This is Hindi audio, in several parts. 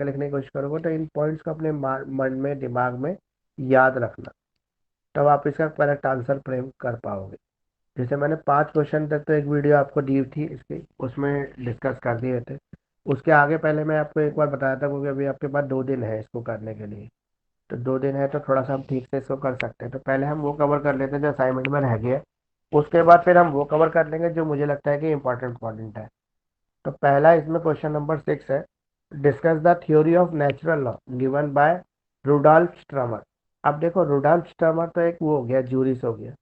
के लिखने की कोशिश करोगे तो इन पॉइंट्स को अपने मन में, दिमाग में याद रखना, तब आप इसका करेक्ट आंसर फ्रेम कर पाओगे। जैसे मैंने 5 क्वेश्चन तक तो एक वीडियो आपको दी थी इसकी, उसमें डिस्कस कर दिए थे। उसके आगे पहले मैं आपको एक बार बताया था, क्योंकि अभी आपके पास 2 दिन है इसको करने के लिए। तो 2 दिन है तो थोड़ा सा हम ठीक से इसको कर सकते हैं। तो पहले हम वो कवर कर लेते हैं जो असाइनमेंट में रह गया। उसके बाद फिर हम वो कवर कर लेंगे जो मुझे लगता है कि इंपॉर्टेंट है। तो पहला इसमें क्वेश्चन नंबर 6 है, discuss the theory of natural law given by Rudolf Stammler. अब देखो, रुडॉल्फ स्ट्रमर तो एक वो हो गया, जूरिस हो गया,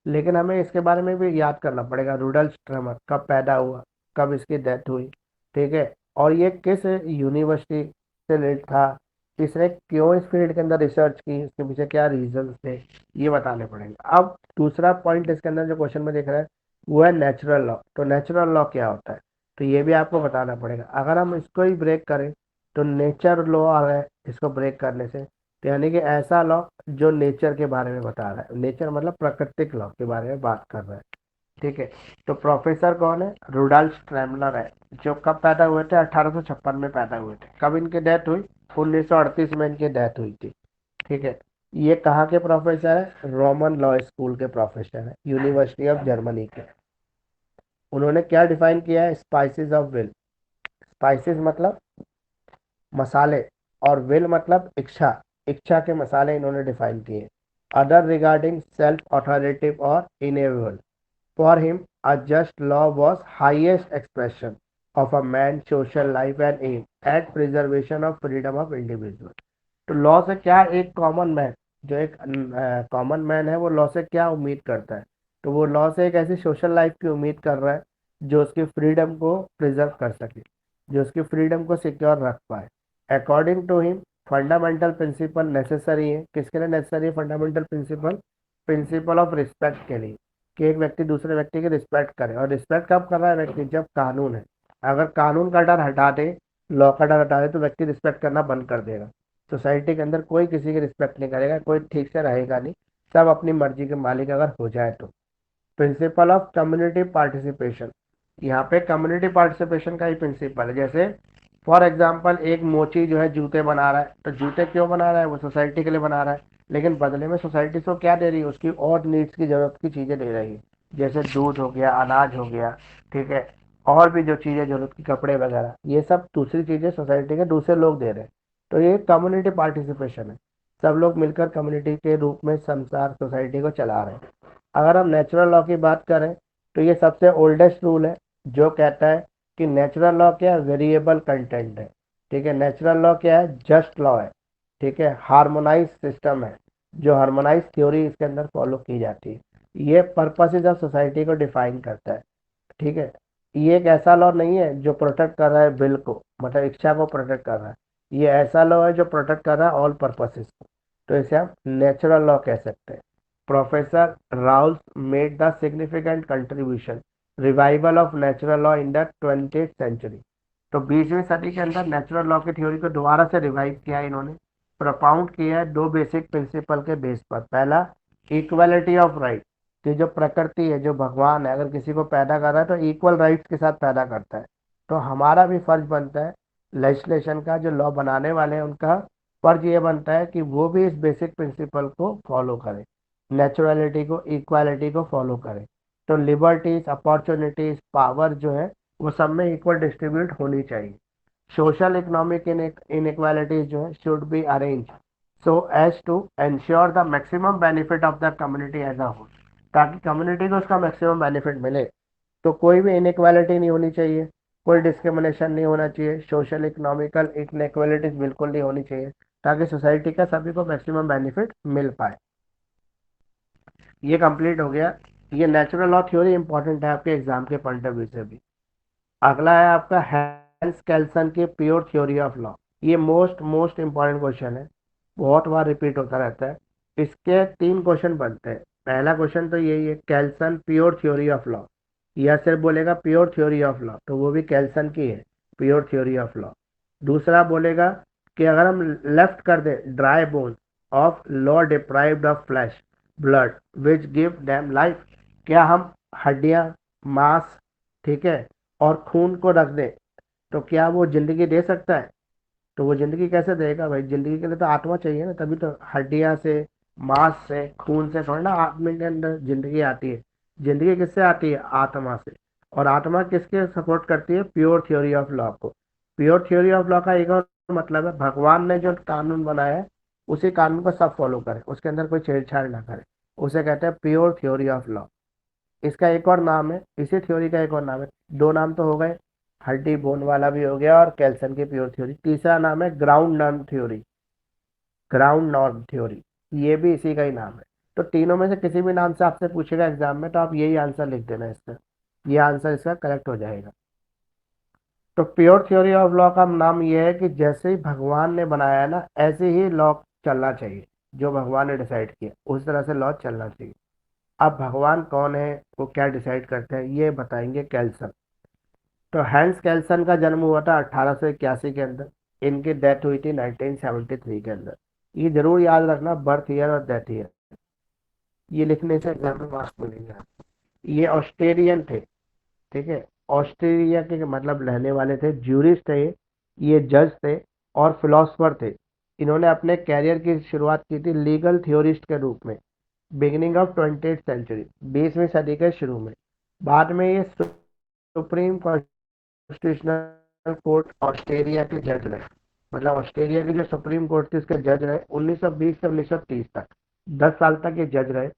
लेकिन हमें इसके बारे में भी याद करना पड़ेगा। रुडॉल्फ स्ट्रमर कब पैदा हुआ, कब इसकी डेथ हुई, ठीक है, और ये किस यूनिवर्सिटी से रिलेटेड था, इसने क्यों इस फील्ड के अंदर रिसर्च की, इसके पीछे क्या रीजन थे, ये बताने पड़ेंगे। अब दूसरा पॉइंट इसके अंदर जो क्वेश्चन में दिख रहा है वो है नेचुरल लॉ। तो नेचुरल लॉ क्या होता है, तो ये भी आपको बताना पड़ेगा। अगर हम इसको ही ब्रेक करें तो नेचर लॉ आ रहा है इसको ब्रेक करने से, तो यानी कि ऐसा लॉ जो नेचर के बारे में बता रहा है, नेचर मतलब प्राकृतिक लॉ के बारे में बात कर रहा है, ठीक है। तो प्रोफेसर कौन है, रुडॉल्फ स्ट्रैमलर है, जो कब पैदा हुए थे, 1856 में पैदा हुए थे। कब इनकी डेथ हुई, 1938 में इनकी डेथ हुई थी, ठीक है। ये कहाँ के प्रोफेसर है, रोमन लॉ स्कूल के प्रोफेसर है, यूनिवर्सिटी ऑफ जर्मनी के। उन्होंने क्या डिफाइन किया है, स्पाइसेस ऑफ विल। स्पाइसेस मतलब मसाले, और विल मतलब इच्छा, इच्छा के मसाले इन्होंने डिफाइन किए। अदर रिगार्डिंग सेल्फ ऑथोरेटिव और enable. For him a just law was highest expression of a man social life and aim at preservation of freedom of individual. तो लॉ से क्या एक कॉमन मैन, जो एक कॉमन मैन है, वो लॉ से क्या उम्मीद करता है, तो वो लॉ से एक ऐसी सोशल लाइफ की उम्मीद कर रहा है जो उसकी फ्रीडम को प्रिजर्व कर सके, जो उसकी फ्रीडम को सिक्योर रख पाए। According to him fundamental principle necessary है, किसके लिए नेसेसरी है fundamental principle, principle of respect के लिए, कि एक व्यक्ति दूसरे व्यक्ति की रिस्पेक्ट करे। और रिस्पेक्ट कब कर रहा है व्यक्ति, जब कानून है। अगर कानून का डर हटा दे, लॉ का डर हटा दे, तो व्यक्ति रिस्पेक्ट करना बंद कर देगा। सोसाइटी के अंदर कोई किसी की रिस्पेक्ट नहीं करेगा, कोई ठीक से रहेगा नहीं, सब अपनी मर्जी के मालिक अगर हो जाए तो। प्रिंसिपल ऑफ कम्युनिटी पार्टिसिपेशन, यहाँ पे कम्युनिटी पार्टिसिपेशन का ही प्रिंसिपल है। जैसे फॉर एग्जाम्पल एक मोची जो है जूते बना रहा है, तो जूते क्यों बना रहा है, वो सोसाइटी के लिए बना रहा है, लेकिन बदले में सोसाइटी को क्या दे रही है, उसकी और नीड्स की जरूरत की चीजें दे रही है, जैसे दूध हो गया, अनाज हो गया, ठीक है, और भी जो चीजें जरूरत की, कपड़े वगैरह, ये सब दूसरी चीजें सोसाइटी के दूसरे लोग दे रहे हैं। तो ये कम्युनिटी पार्टिसिपेशन है, सब लोग मिलकर कम्युनिटी के रूप में संसार सोसाइटी को चला रहे हैं। अगर हम नेचुरल लॉ की बात करें तो ये सबसे ओल्डेस्ट रूल है, जो कहता है कि नेचुरल लॉ क्या है, वेरिएबल कंटेंट है, ठीक है। नेचुरल लॉ क्या है, जस्ट लॉ है, ठीक है, हार्मोनाइज सिस्टम है, जो हार्मोनाइज थ्योरी इसके अंदर फॉलो की जाती है। ये पर्पसेज ऑफ सोसाइटी को डिफाइन करता है, ठीक है। ये एक ऐसा लॉ नहीं है जो प्रोटेक्ट कर रहा है विल को, मतलब इच्छा को प्रोटेक्ट कर रहा है। ये ऐसा लॉ है जो प्रोटेक्ट कर रहा है ऑल पर्पसेस को, तो इसे हम नेचुरल लॉ कह सकते हैं। Professor Rawls made the significant contribution revival of natural law in the 20th century. तो 20वीं सदी के अंदर नेचुरल लॉ की थ्योरी को दोबारा से रिवाइव किया है इन्होंने। प्रोपाउंड किया है दो बेसिक प्रिंसिपल के बेस पर। पहला, इक्वलिटी ऑफ राइट, कि जो प्रकृति है, जो भगवान है, अगर किसी को पैदा कर रहा है तो इक्वल राइट्स के साथ पैदा करता है। तो हमारा भी फर्ज बनता है, लेजिस्लेशन का, जो लॉ बनाने वाले हैं उनका फर्ज ये बनता है कि वो भी इस बेसिक प्रिंसिपल को फॉलो करें, नेचुरलिटी को, इक्वालिटी को फॉलो करें। तो लिबर्टीज, अपॉर्चुनिटीज, पावर जो है वो सब में इक्वल डिस्ट्रीब्यूट होनी चाहिए। सोशल इकोनॉमिक इनइक्वालिटीज जो है should be arrange so as to ensure the maximum benefit of the community as a whole, ताकि कम्युनिटी को उसका मैक्सिमम बेनिफिट मिले। तो कोई भी इनइक्वालिटी नहीं होनी चाहिए, कोई डिस्क्रिमिनेशन नहीं होना चाहिए, सोशल इकोनॉमिकल इनइक्वालिटीज बिल्कुल नहीं होनी चाहिए, ताकि सोसाइटी का सभी को मैक्सिमम बेनिफिट मिल पाए। ये कंप्लीट हो गया। ये नेचुरल लॉ थ्योरी इंपॉर्टेंट है आपके एग्जाम के पॉइंट ऑफ व्यू से भी। अगला है आपका हेंस केल्सन की प्योर थ्योरी ऑफ लॉ। ये मोस्ट मोस्ट इंपॉर्टेंट क्वेश्चन है, बहुत बार रिपीट होता रहता है। इसके 3 क्वेश्चन बनते हैं। पहला क्वेश्चन तो यही है, केल्सन प्योर थ्योरी ऑफ लॉ, या सिर्फ बोलेगा प्योर थ्योरी ऑफ लॉ तो वो भी केल्सन की है, प्योर थ्योरी ऑफ लॉ। दूसरा बोलेगा कि अगर हम लेफ्ट कर दे dry bones of law deprived of flesh blood which give them life, क्या हम हड्डियां, मांस, ठीक है, और खून को रख दे तो क्या वो जिंदगी दे सकता है, तो वो जिंदगी कैसे देगा भाई? जिंदगी के लिए तो आत्मा चाहिए ना, तभी तो हड्डियां से, मांस से, खून से थोड़ा ना आदमी के अंदर जिंदगी आती है। जिंदगी किससे आती है? आत्मा से। और आत्मा किसके सपोर्ट करती है? प्योर थ्योरी ऑफ लॉ को। प्योर थ्योरी ऑफ लॉ का एक और मतलब है, भगवान ने जो कानून बनाया है उसी कानून को सब फॉलो करे, उसके अंदर कोई छेड़छाड़ ना करे, उसे कहते हैं प्योर थ्योरी ऑफ लॉ। इसका एक और नाम है, इसी थ्योरी का एक और नाम है, दो नाम तो हो गए, हड्डी बोन वाला भी हो गया और कैल्सन की प्योर थ्योरी। तीसरा नाम है ground norm theory. Ground norm theory, ये भी इसी का ही नाम है। तो तीनों में से किसी भी नाम से आपसे पूछेगा एग्जाम में, तो आप यही आंसर लिख देना इसका, ये आंसर इसका करेक्ट हो जाएगा। तो प्योर थ्योरी ऑफ लॉ का नाम ये है कि जैसे ही भगवान ने बनाया है ना, ऐसे ही लॉ चलना चाहिए, जो भगवान ने डिसाइड किया उस तरह से लॉ चलना चाहिए। अब भगवान कौन है, वो क्या डिसाइड करते हैं, ये बताएंगे कैल्सन। तो हैंस कैल्सन का जन्म हुआ था 1881 के अंदर, इनकी डेथ हुई थी 1973 के अंदर। ये जरूर याद रखना, बर्थ ईयर और डेथ ईयर, ये लिखने से एग्जाम में मार्क्स मिलेंगे आपको। ये ऑस्ट्रेलियन थे, ठीक है, ऑस्ट्रेलिया के मतलब रहने वाले थे, ज्यूरिस्ट थे, ये जज थे और फिलोसफर थे। इन्होंने अपने कैरियर की शुरुआत की थी लीगल थ्योरिस्ट के रूप में, बिगिनिंग ऑफ 20th सेंचुरी, 20वीं सदी के शुरू में। बाद में ये सुप्रीम कॉन्स्टिट्यूशनल कोर्ट ऑस्ट्रेलिया के जज रहे, मतलब ऑस्ट्रेलिया की जो सुप्रीम कोर्ट थी उसके जज रहे 1920 से 1930 तक, 10 साल तक ये जज रहे।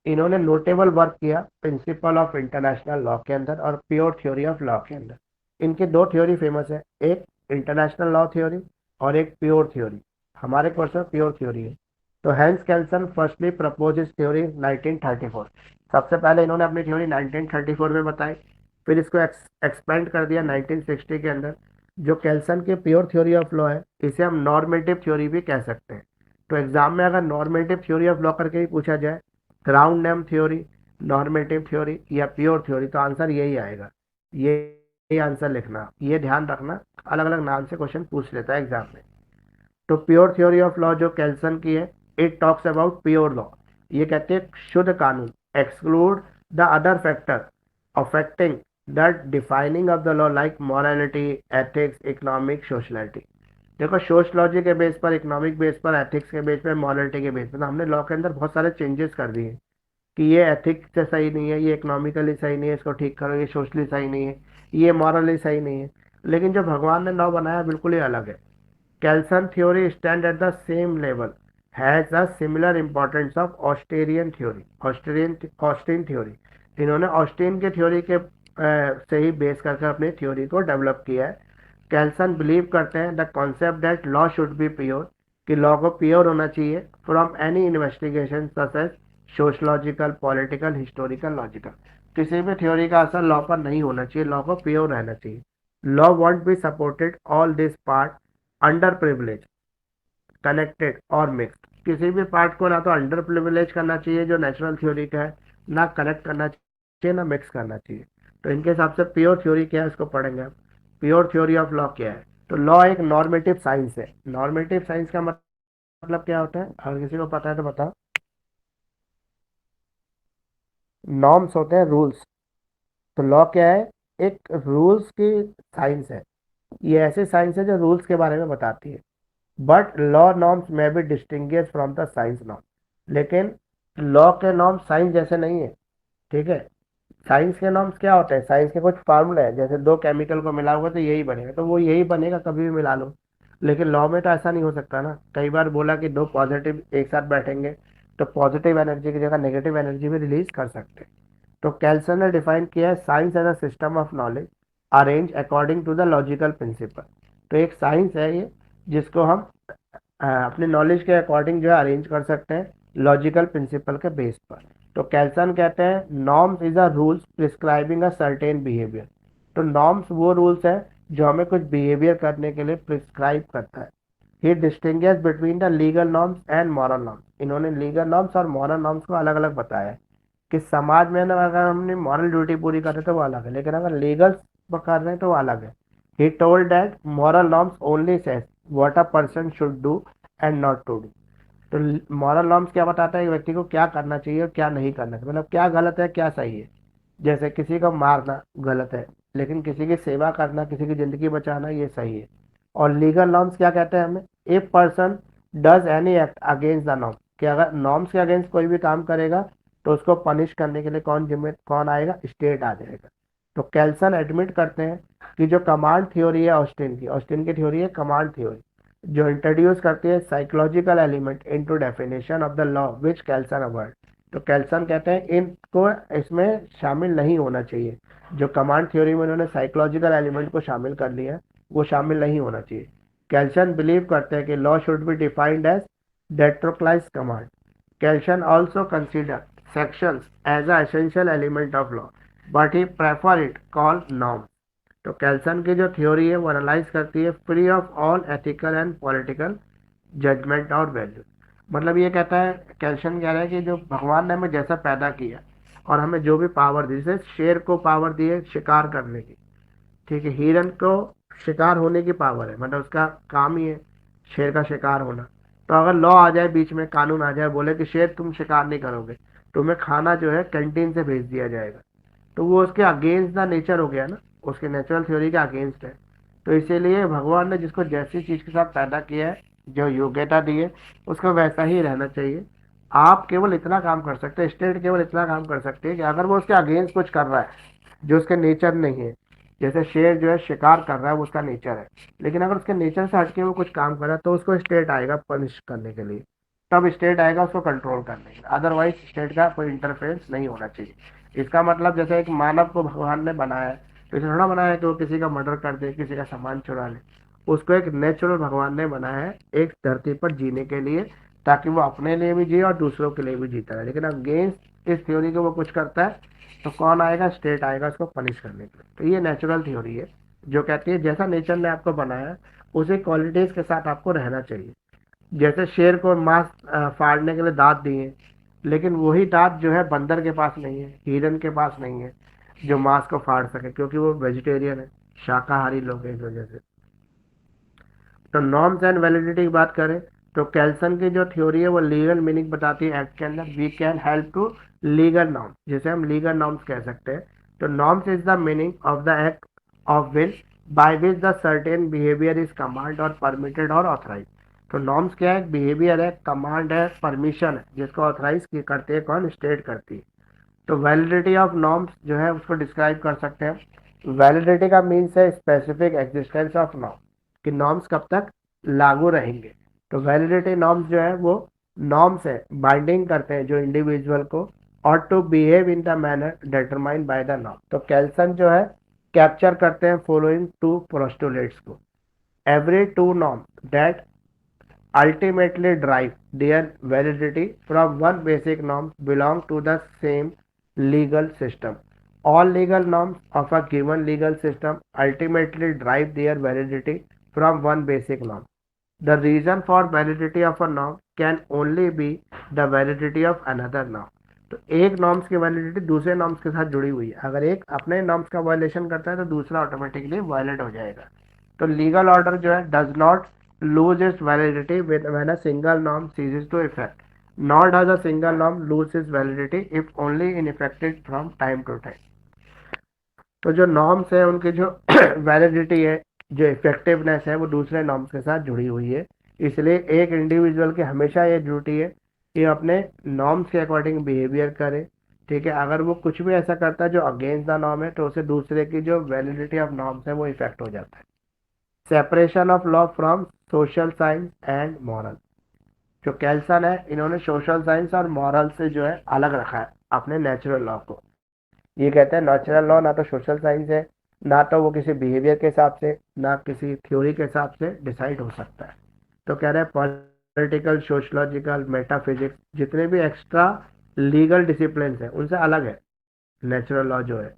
इन्होंने नोटेबल वर्क किया प्रिंसिपल ऑफ इंटरनेशनल लॉ के अंदर और प्योर थ्योरी ऑफ लॉ के अंदर। इनके दो थ्योरी फेमस है, एक इंटरनेशनल लॉ थ्योरी और एक प्योर थ्योरी। हमारे कोर्स में प्योर थ्योरी है। तो हैंस कैल्सन फर्स्टली प्रपोज इस थ्योरी 1934। सबसे पहले इन्होंने अपनी थ्योरी 1934 में बताई, फिर इसको एक्सपेंड कर दिया 1960 के अंदर। जो कैल्सन की प्योर थ्योरी ऑफ लॉ है, इसे हम नॉर्मेटिव थ्योरी भी कह सकते हैं। तो एग्जाम में अगर नॉर्मेटिव थ्योरी ऑफ लॉ करके ही पूछा जाए, ground name theory, normative theory या प्योर थ्योरी, तो आंसर यही आएगा। ये आंसर लिखना, ये ध्यान रखना, अलग अलग नाम से क्वेश्चन पूछ लेता है एग्जाम में। तो प्योर थ्योरी ऑफ लॉ जो कैल्सन की है, it talks about pure law. ये कहते हैं शुद्ध कानून, exclude the other factor affecting the defining of the law like morality, ethics, economic, sociality. देखो, सोशलॉजी के बेस पर, इकोनॉमिक बेस पर, एथिक्स के बेस पर, मॉरलिटी के बेस पर, तो हमने लॉ के अंदर बहुत सारे चेंजेस कर दिए कि ये एथिक्स से सही नहीं है, ये इकोनॉमिकली सही नहीं है, इसको ठीक करो, ये सोशली सही नहीं है, ये मॉरली सही नहीं है। लेकिन जो भगवान ने लॉ बनाया बिल्कुल ही अलग है। Calson theory stand at the same level, has a similar importance of Austerian theory, Austin theory। इन्होंने ऑस्टिन के थ्योरी के से ही बेस करके अपनी थ्योरी को डेवलप किया है। कैल्सन बिलीव करते हैं the concept that law should be pure, कि लॉ को प्योर होना चाहिए from any investigation such as sociological, political, historical, logical. किसी भी थ्योरी का असर लॉ पर नहीं होना चाहिए, लॉ को प्योर रहना चाहिए। Law want be supported all this part under privilege, connected और मिक्स्ड। किसी भी पार्ट को ना तो अंडर प्रिविलेज करना चाहिए जो नेचुरल थ्योरी का है, ना कनेक्ट करना चाहिए, ना मिक्स करना चाहिए। तो इनके हिसाब से प्योर थ्योरी क्या है, इसको पढ़ेंगे आप। प्योर थ्योरी ऑफ लॉ क्या है? तो लॉ एक नॉर्मेटिव साइंस है। नॉर्मेटिव साइंस का मतलब क्या होता है, अगर किसी को पता है तो बताओ। नॉर्म्स होते हैं रूल्स, तो लॉ क्या है? एक रूल्स की साइंस है। ये ऐसी साइंस है जो रूल्स के बारे में बताती है। बट लॉ नॉर्म्स में be distinguish from the science norm. लेकिन लॉ के नॉर्म्स साइंस जैसे नहीं है, ठीक है। साइंस के नॉर्म्स क्या होते हैं? साइंस के कुछ फार्मूले हैं, जैसे दो केमिकल को मिलाओगे तो यही बनेगा, तो वो यही बनेगा, कभी भी मिला लो। लेकिन लॉ में तो ऐसा नहीं हो सकता ना। कई बार बोला कि दो पॉजिटिव एक साथ बैठेंगे तो पॉजिटिव एनर्जी की जगह नेगेटिव एनर्जी भी रिलीज कर सकते हैं। तो कैल्सन ने डिफाइन किया है science as a system of knowledge arrange according to the logical principle. तो एक साइंस है ये, जिसको हम अपने नॉलेज के अकॉर्डिंग जो है अरेंज कर सकते हैं, लॉजिकल प्रिंसिपल के बेस पर। तो कैल्सन कहते हैं norms is a rules prescribing a certain behaviour. तो नॉर्म्स वो रूल्स है जो हमें कुछ बिहेवियर करने के लिए प्रिस्क्राइब करता है। He distinguish between the legal norms and moral norms. इन्होंने लीगल नॉर्म्स और मॉरल नॉर्म्स को अलग अलग बताया है कि समाज में ना अगर हमने मॉरल ड्यूटी पूरी कर रहे तो वो अलग है, लेकिन अगर लीगल कर रहे हैं तो वो अलग है। He told that moral norms only says what a person should do and not to do. तो मॉरल नॉर्म्स क्या बताता है, एक व्यक्ति को क्या करना चाहिए और क्या नहीं करना चाहिए, मतलब क्या गलत है क्या सही है। जैसे किसी को मारना गलत है, लेकिन किसी की सेवा करना, किसी की जिंदगी बचाना, ये सही है। और लीगल नॉर्म्स क्या कहते हैं हमें, a person does any act against the norm, कि अगर नॉर्म्स के अगेंस्ट कोई भी काम करेगा तो उसको पनिश करने के लिए कौन आएगा, स्टेट आ जाएगा। तो कैल्सन एडमिट करते हैं कि जो कमांड थ्योरी है ऑस्टिन की थ्योरी है कमांड थ्योरी, जो इंट्रोड्यूस करती है psychological element into definition of the law which Kelsen avoid. तो कैल्सन कहते हैं इनको इसमें शामिल नहीं होना चाहिए, जो कमांड थ्योरी में उन्होंने साइकोलॉजिकल एलिमेंट को शामिल कर लिया है वो शामिल नहीं होना चाहिए। कैल्सन बिलीव करते हैं कि law should be defined as depsychologized command. Kelsen also consider sections as an essential element of law, but he prefer it called norm। तो कैल्सन की जो थ्योरी है वो एनालाइज करती है free of all ethical and political judgment और वैल्यू। मतलब ये कहता है, कैल्सन कह रहा है कि जो भगवान ने हमें जैसा पैदा किया और हमें जो भी पावर दी, जैसे शेर को पावर दी है शिकार करने की, ठीक है, हिरन को शिकार होने की पावर है, मतलब उसका काम ही है शेर का शिकार होना। तो अगर लॉ आ जाए बीच में, कानून आ जाए, बोले कि शेर तुम शिकार नहीं करोगे, तुम्हें खाना जो है कैंटीन से भेज दिया जाएगा, तो वो उसके अगेंस्ट द नेचर हो गया ना, उसके नेचुरल थ्योरी के अगेंस्ट है। तो इसीलिए भगवान ने जिसको जैसी चीज के साथ पैदा किया है, जो योग्यता दी है, उसको वैसा ही रहना चाहिए। आप केवल इतना काम कर सकते हैं, स्टेट केवल इतना काम कर सकते हैं कि अगर वो उसके अगेंस्ट कुछ कर रहा है जो उसके नेचर नहीं है, जैसे शेर जो है शिकार कर रहा है वो उसका नेचर है, लेकिन अगर उसके नेचर से हटके वो कुछ काम कर रहा है तो उसको स्टेट आएगा पनिश करने के लिए, तब स्टेट आएगा उसको कंट्रोल करने के लिए, अदरवाइज स्टेट का कोई इंटरफेरेंस नहीं होना चाहिए। इसका मतलब जैसे एक मानव को भगवान ने बनाया है, तो इसे थोड़ा बनाया है कि वो किसी का मर्डर कर दे, किसी का सामान चुरा ले। उसको एक नेचुरल भगवान ने बनाया है एक धरती पर जीने के लिए, ताकि वो अपने लिए भी जिए और दूसरों के लिए भी जीता रहे। लेकिन अगेंस्ट इस थ्योरी को वो कुछ करता है तो कौन आएगा, स्टेट आएगा उसको पनिश करने के लिए। तो ये नेचुरल थ्योरी है जो कहती है जैसा नेचर ने आपको बनाया उसी क्वालिटीज के साथ आपको रहना चाहिए। जैसे शेर को मांस फाड़ने के लिए दांत दिए, लेकिन वही दांत जो है बंदर के पास नहीं है, हिरन के पास नहीं है जो मांस को फाड़ सके, क्योंकि वो वेजिटेरियन है, शाकाहारी लोग हैं इस वजह से। तो नॉर्म्स एंड वैलिडिटी की बात करें तो कैल्सन की जो थ्योरी है वो लीगल मीनिंग बताती है एक्ट के अंदर। We can help to legal norms, जिसे हम लीगल नॉर्म्स कह सकते हैं। तो norms is the meaning of the act of will by which the certain behaviour is command और परमिटेड और ऑथराइज। तो नॉर्म्स क्या है, बिहेवियर है, कमांड है, परमिशन है, जिसको ऑथराइज करते हैं कौन, स्टेट करती है। तो वैलिडिटी ऑफ नॉर्म्स जो है उसको डिस्क्राइब कर सकते हैं। वैलिडिटी का मीन्स है स्पेसिफिक एग्जिस्टेंस ऑफ नॉर्म, कि नॉर्म्स कब तक लागू रहेंगे। तो वैलिडिटी नॉर्म्स जो है वो नॉर्म्स है, बाइंडिंग करते हैं जो इंडिविजुअल को, और to behave in the manner determined by the norm. तो कैल्सन जो है कैप्चर करते हैं फॉलोइंग टू पोस्टुलेट्स को। Every two norm that ultimately derive their validity from one basic norm belong to the same legal system. All legal norms of a given legal system ultimately derive their validity from one basic norm. The reason for validity of a norm can only be the validity of another norm. तो एक नॉर्म्स की वैलिडिटी दूसरे नॉर्म्स के साथ जुड़ी हुई है, अगर एक अपने नॉर्म्स का वायलेशन करता है तो दूसरा ऑटोमेटिकली वायलेट हो जाएगा। तो लीगल ऑर्डर जो है does not lose its validity when a single norm ceases to effect, nor does a single norm lose its validity if only in effected from time to time। तो जो नॉर्म्स है उनकी जो वैलिडिटी है, जो इफेक्टिवनेस है, वो दूसरे नॉर्म्स के साथ जुड़ी हुई है। इसलिए एक इंडिविजुअल की हमेशा ये ड्यूटी है कि अपने नॉर्म्स के अकॉर्डिंग बिहेवियर करे, ठीक है। अगर वो कुछ भी ऐसा करता है जो अगेंस्ट द नॉर्म है तो उसे दूसरे की जो वैलिडिटी ऑफ नॉर्म्स है वो इफेक्ट हो जाता है। Separation of law from social science and moral. जो कैल्सन है इन्होंने सोशल साइंस और मॉरल से जो है अलग रखा है अपने नेचुरल लॉ को। ये कहते हैं नेचुरल लॉ ना तो सोशल साइंस है, ना तो वो किसी बिहेवियर के हिसाब से, ना किसी थ्योरी के हिसाब से डिसाइड हो सकता है। तो कह रहे हैं पॉलिटिकल, सोशलॉजिकल, मेटाफिजिक्स, जितने भी एक्स्ट्रा लीगल डिसिप्लिन है उनसे अलग है नेचुरल लॉ जो है।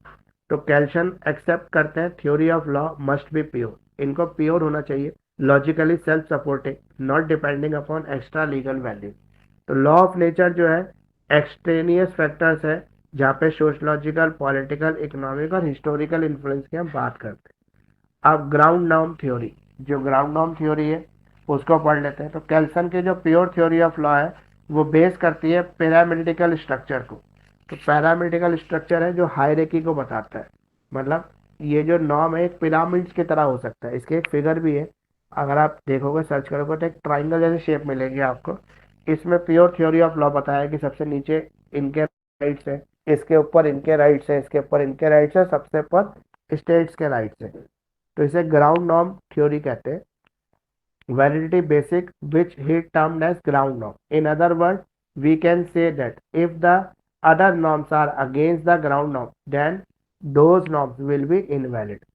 तो कैल्सन एक्सेप्ट करते हैं theory of law must be pure, इनको प्योर होना चाहिए, logically self supporting, not depending upon extra legal value. तो लॉ ऑफ नेचर जो है एक्सट्रेनियस फैक्टर्स है, जहाँ पे सोशलॉजिकल, पॉलिटिकल, इकोनॉमिक और हिस्टोरिकल इन्फ्लुएंस की हम बात करते हैं। अब ग्राउंड नॉर्म थ्योरी, जो ग्राउंड नॉर्म थ्योरी है उसको पढ़ लेते हैं। तो कैल्सन की जो प्योर थ्योरी ऑफ लॉ है वो बेस करती है पिरामिडिकल स्ट्रक्चर को। तो पैरामिडिकल स्ट्रक्चर है जो हायरार्की को बताता है, मतलब ये जो नॉर्म है एक पिरामिड्स की तरह हो सकता है, इसके एक फिगर भी है अगर आप देखोगे सर्च करोगे तो एक ट्राइंगल जैसी शेप मिलेगी आपको। इसमें प्योर थ्योरी ऑफ लॉ बताया है कि सबसे नीचे इनके राइट्स है, इसके ऊपर इनके राइट्स है, इसके ऊपर इनके राइट्स है, सबसे ऊपर स्टेट्स के राइट्स है। तो इसे ग्राउंड नॉर्म थ्योरी कहते हैं। validity basic which he termed as ground norm. In other words, we can say that if the other norms are against the ground norm, then those norms will be invalid.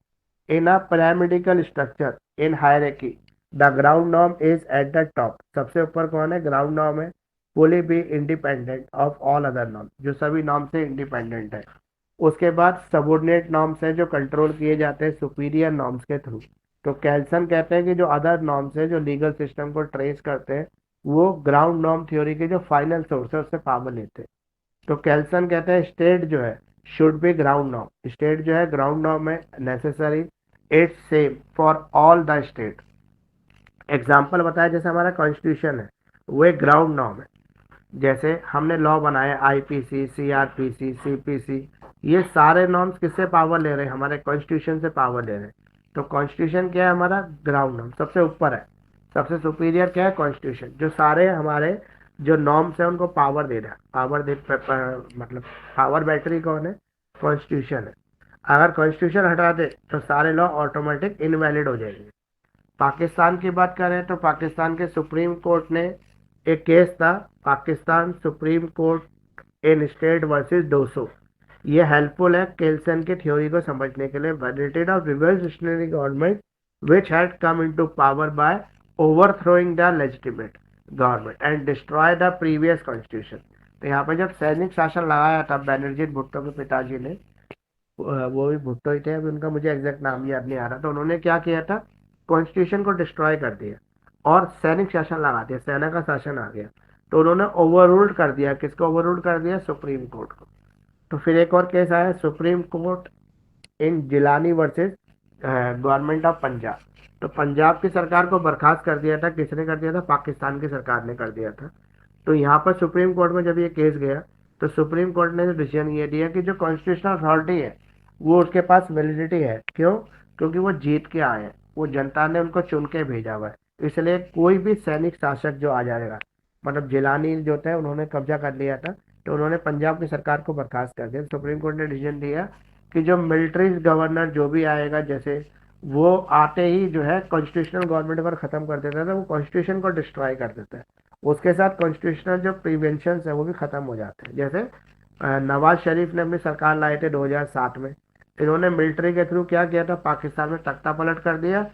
In a pyramidal structure in hierarchy, the ground norm is at the top. सबसे ऊपर कौन है? ground norm है। fully be independent of all other norms, जो सभी norm से independent है। उसके बाद सबोर्डिनेट नॉर्म्स हैं जो कंट्रोल किए जाते हैं सुपीरियर नॉर्म्स के थ्रू। तो कैल्सन कहते हैं कि जो अदर नॉर्म्स है जो लीगल सिस्टम को ट्रेस करते हैं, वो ग्राउंड नॉर्म थ्योरी के जो फाइनल सोर्स है उससे पावर लेते हैं। तो कैल्सन कहते हैं स्टेट जो है should B ground norm, state जो है ग्राउंड नॉर्म है necessary, it's same for all the state. Example बताया जैसे हमारा कॉन्स्टिट्यूशन है वो एक ग्राउंड नॉर्म है। जैसे हमने लॉ बनाया आईपीसी, सीआरपीसी, सीपीसी, ये सारे नॉर्म्स किससे पावर ले रहे हैं? हमारे कॉन्स्टिट्यूशन से पावर ले रहे हैं। तो कॉन्स्टिट्यूशन क्या है? हमारा ग्राउंड नॉर्म सबसे ऊपर है, सबसे सुपीरियर क्या है? कॉन्स्टिट्यूशन। जो सारे हमारे जो नॉर्म्स है उनको पावर दे रहा है, मतलब पावर बैटरी कौन है? कॉन्स्टिट्यूशन है। अगर कॉन्स्टिट्यूशन हटा दे तो सारे लॉ ऑटोमेटिक इनवैलिड हो जाएंगे। पाकिस्तान की बात करें तो पाकिस्तान के सुप्रीम कोर्ट ने एक केस था, पाकिस्तान सुप्रीम कोर्ट इन स्टेट वर्सेस डोसो। ये हेल्पफुल है केल्सन की थ्योरी को समझने के लिए। Validity of revolutionary government which had come into power by overthrowing the legitimate government and destroy the previous constitution। तो यहाँ पे जब सैनिक शासन लगाया था बेनजीर भुट्टो के पिताजी ने, वो भी भुट्टो ही थे, अभी उनका मुझे एग्जैक्ट नाम याद नहीं आ रहा, तो उन्होंने क्या किया था? कॉन्स्टिट्यूशन को डिस्ट्रॉय कर दिया और सैनिक शासन लगा दिया, सेना का शासन आ गया। तो उन्होंने ओवर कर दिया, किसको ओवर कर दिया? सुप्रीम कोर्ट को। तो फिर एक और केस आया supreme court in Jilani versus government of Punjab. तो पंजाब की सरकार को बर्खास्त कर दिया था, किसने कर दिया था? पाकिस्तान की सरकार ने कर दिया था। तो यहाँ पर सुप्रीम कोर्ट में जब ये केस गया तो सुप्रीम कोर्ट ने डिसीजन ये दिया कि जो कॉन्स्टिट्यूशनल अथॉरिटी है वो उसके पास वैलिडिटी है। क्यों? क्योंकि वो जीत के आए हैं, वो जनता ने उनको चुन के भेजा हुआ है। इसलिए कोई भी सैनिक शासक जो आ जाएगा, मतलब जिलानी जो थे उन्होंने कब्जा कर लिया था, तो उन्होंने पंजाब की सरकार को बर्खास्त कर दिया। सुप्रीम कोर्ट ने डिसीजन दिया कि जो मिलिट्री गवर्नर जो भी आएगा, जैसे वो आते ही जो है कॉन्स्टिट्यूशनल गवर्नमेंट पर ख़त्म कर देता था, वो कॉन्स्टिट्यूशन को डिस्ट्रॉय कर देता है। उसके साथ कॉन्स्टिट्यूशनल जो प्रिवेंशन है वो भी ख़त्म हो जाते हैं। जैसे नवाज शरीफ ने अपनी सरकार लाए थे 2007 में, इन्होंने मिलिट्री के थ्रू क्या किया था? पाकिस्तान में तख्ता पलट कर दिया,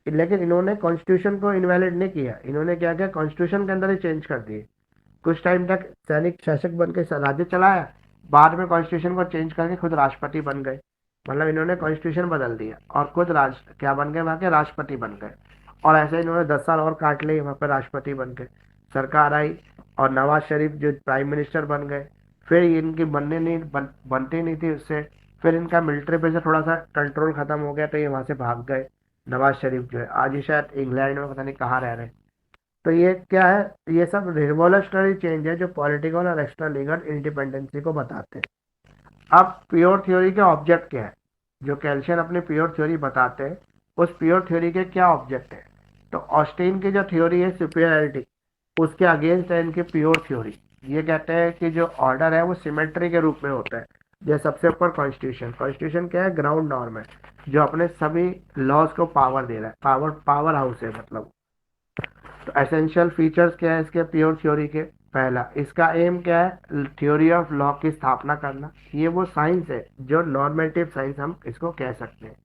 लेकिन इन्होंने कॉन्स्टिट्यूशन को इनवैलिड नहीं किया। इन्होंने क्या किया? कॉन्स्टिट्यूशन के अंदर ही चेंज कर दिए। कुछ टाइम तक सैनिक शासक बन के राज्य चलाया, बाद में कॉन्स्टिट्यूशन को चेंज करके खुद राष्ट्रपति बन गए। मतलब इन्होंने कॉन्स्टिट्यूशन बदल दिया और खुद क्या बन गए? वहाँ के राष्ट्रपति बन गए। और ऐसे इन्होंने 10 साल और काट लिए, वहाँ पर राष्ट्रपति बन गए। सरकार आई और नवाज शरीफ जो प्राइम मिनिस्टर बन गए। फिर इनकी बनती नहीं थी उससे, फिर इनका मिलिट्री पे से थोड़ा सा कंट्रोल खत्म हो गया तो ये वहाँ से भाग गए। नवाज शरीफ जो है आज ही शायद इंग्लैंड में पता नहीं कहाँ रह रहे हैं। तो ये क्या है? ये सब रिवोल्यूशनरी चेंज है जो पॉलिटिकल और एक्स्ट्रा लीगल इंडिपेंडेंसी को बताते हैं। अब प्योर थ्योरी के ऑब्जेक्ट क्या है? जो कैल्शियन अपनी प्योर थ्योरी बताते हैं, उस प्योर थ्योरी के क्या ऑब्जेक्ट है? तो ऑस्टीन की जो थ्योरी है सुपीरियरिटी, उसके अगेंस्ट है इनकी प्योर थ्योरी। ये कहते हैं कि जो ऑर्डर है वो सिमेट्री के रूप में होता है। जैसे सबसे ऊपर कॉन्स्टिट्यूशन, कॉन्स्टिट्यूशन क्या है? ग्राउंड नॉर्म है जो अपने सभी लॉज को पावर दे रहा है, पावर हाउस है मतलब। तो एसेंशियल फीचर्स क्या है इसके प्योर थ्योरी के? पहला, इसका एम क्या है? थ्योरी ऑफ लॉ की स्थापना करना। ये वो साइंस है जो नॉर्मेटिव साइंस हम इसको कह सकते हैं।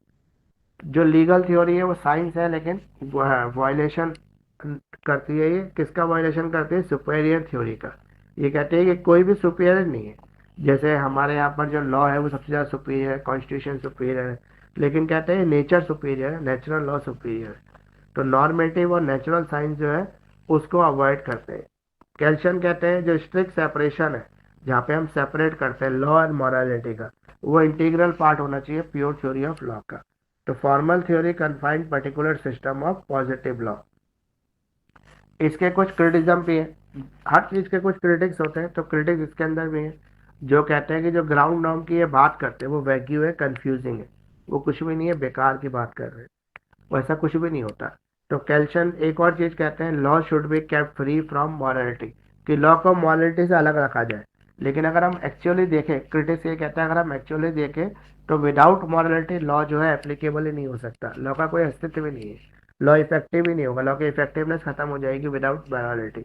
जो लीगल थ्योरी है वो साइंस है, लेकिन वायलेशन करती है। ये किसका वायलेशन करती है? सुपेरियर थ्योरी का। ये कहते हैं कि कोई भी सुपेरियर नहीं है। जैसे हमारे यहाँ पर जो लॉ है वो सबसे ज़्यादा सुपीरियर है, कॉन्स्टिट्यूशन सुपीरियर है, लेकिन कहते हैं नेचर सुपीरियर है, नेचुरल लॉ सुपीरियर है। तो नॉर्मेटिव और नेचुरल साइंस जो है उसको अवॉइड करते हैं। कैल्शियम कहते हैं जो स्ट्रिक्ट सेपरेशन है, जहाँ पे हम सेपरेट करते हैं लॉ और मॉरलिटी का, वो इंटीग्रल पार्ट होना चाहिए प्योर थ्योरी ऑफ लॉ का। तो formal theory confined particular system of positive law. इसके कुछ क्रिटिज्म भी है, हर चीज़ के कुछ क्रिटिक्स होते हैं, तो क्रिटिक्स इसके अंदर भी है जो कहते हैं कि जो ग्राउंड नॉर्म की ये बात करते हैं वो वैग्यू है, कंफ्यूजिंग है, वो कुछ भी नहीं है, बेकार की बात कर रहे हैं, वैसा कुछ भी नहीं होता। तो कैल्शन एक और चीज कहते हैं, law should be kept free from morality, कि लॉ को मॉरलिटी से अलग रखा जाए। लेकिन अगर हम एक्चुअली देखें, क्रिटिक्स ये कहता है अगर हम एक्चुअली देखें तो विदाउट मॉरलिटी लॉ जो है एप्लीकेबल ही नहीं हो सकता, लॉ का कोई अस्तित्व ही नहीं है, लॉ इफेक्टिव ही नहीं होगा, लॉ की इफेक्टिवनेस खत्म हो जाएगी विदाउट मॉरलिटी।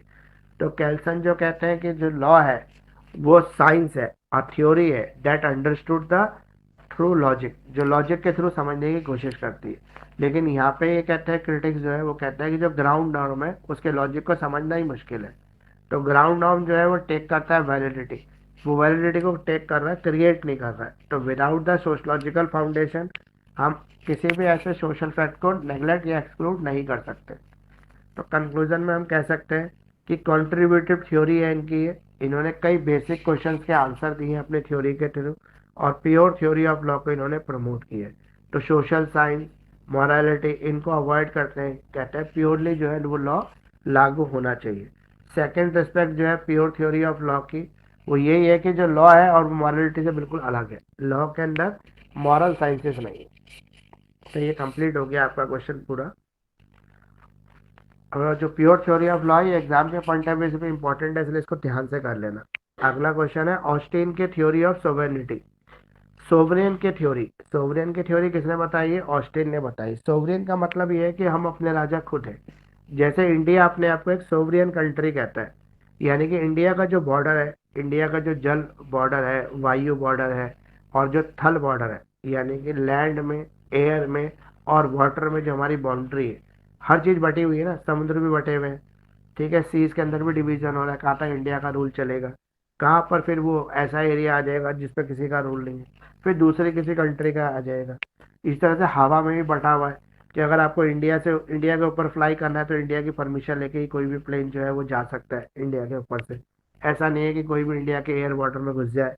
तो कैल्सन जो कहते हैं कि जो लॉ है वो साइंस है और थ्योरी है that understood the through logic, जो लॉजिक के थ्रू समझने की कोशिश करती है। लेकिन यहाँ पे ये कहते हैं क्रिटिक्स जो है वो कहता है कि जो ग्राउंड नॉर्म है उसके लॉजिक को समझना ही मुश्किल है। तो ग्राउंड नॉर्म जो है वो टेक करता है वैलिडिटी, वो वैलिडिटी को टेक कर रहा है, क्रिएट नहीं कर रहा है। तो विदाउट द सोशलॉजिकल फाउंडेशन हम किसी भी ऐसे सोशल फैक्ट को नेग्लेक्ट या एक्सक्लूड नहीं कर सकते। तो कंक्लूजन में हम कह सकते हैं कि कॉन्ट्रीब्यूटिव थ्योरी है इनकी ये, इन्होंने कई बेसिक क्वेश्चंस के आंसर दिए हैं अपने थ्योरी के थ्रू, और प्योर थ्योरी ऑफ लॉ को इन्होंने प्रमोट किया है। तो सोशल साइंस, मॉरलिटी इनको अवॉइड करते हैं, कहते हैं प्योरली जो है वो लॉ लागू होना चाहिए। सेकेंड रिस्पेक्ट जो है प्योर थ्योरी ऑफ लॉ की, वो यही है कि जो लॉ है और मॉरलिटी से बिल्कुल अलग है, लॉ के अंदर मॉरल साइंसेस नहीं है। तो ये कंप्लीट हो गया आपका क्वेश्चन पूरा। जो प्योर थ्योरी ऑफ लॉ ये एग्जाम के पॉइंट ऑफ व्यू से इंपॉर्टेंट है, इसलिए इसको ध्यान से कर लेना। अगला क्वेश्चन है ऑस्टिन के थ्योरी ऑफ सोवेरेनिटी, सोवरेन के थ्योरी। सोवरेन की थ्योरी किसने बताई है? ऑस्टिन ने बताई। सोवरेन का मतलब ये है कि हम अपने राजा खुद हैं। जैसे इंडिया अपने आप को एक सोवरियन कंट्री कहता है, यानी कि इंडिया का जो बॉर्डर है, इंडिया का जो जल बॉर्डर है, वायु बॉर्डर है, और जो थल बॉर्डर है, यानी कि लैंड में, एयर में और वाटर में जो हमारी बाउंड्री है, हर चीज़ बटी हुई है ना, समुद्र भी बटे हुए हैं, ठीक है, सीज के अंदर भी डिवीजन हो रहा है, कहाँ तक इंडिया का रूल चलेगा, कहाँ पर फिर वो ऐसा एरिया आ जाएगा जिस पर किसी का रूल नहीं है, फिर दूसरे किसी कंट्री का आ जाएगा। इस तरह से हवा में भी बटा हुआ है कि अगर आपको इंडिया के ऊपर फ्लाई करना है तो इंडिया की परमिशन लेके ही कोई भी प्लेन जो है वो जा सकता है इंडिया के ऊपर से। ऐसा नहीं है कि कोई भी इंडिया के एयर वाटर में घुस जाए।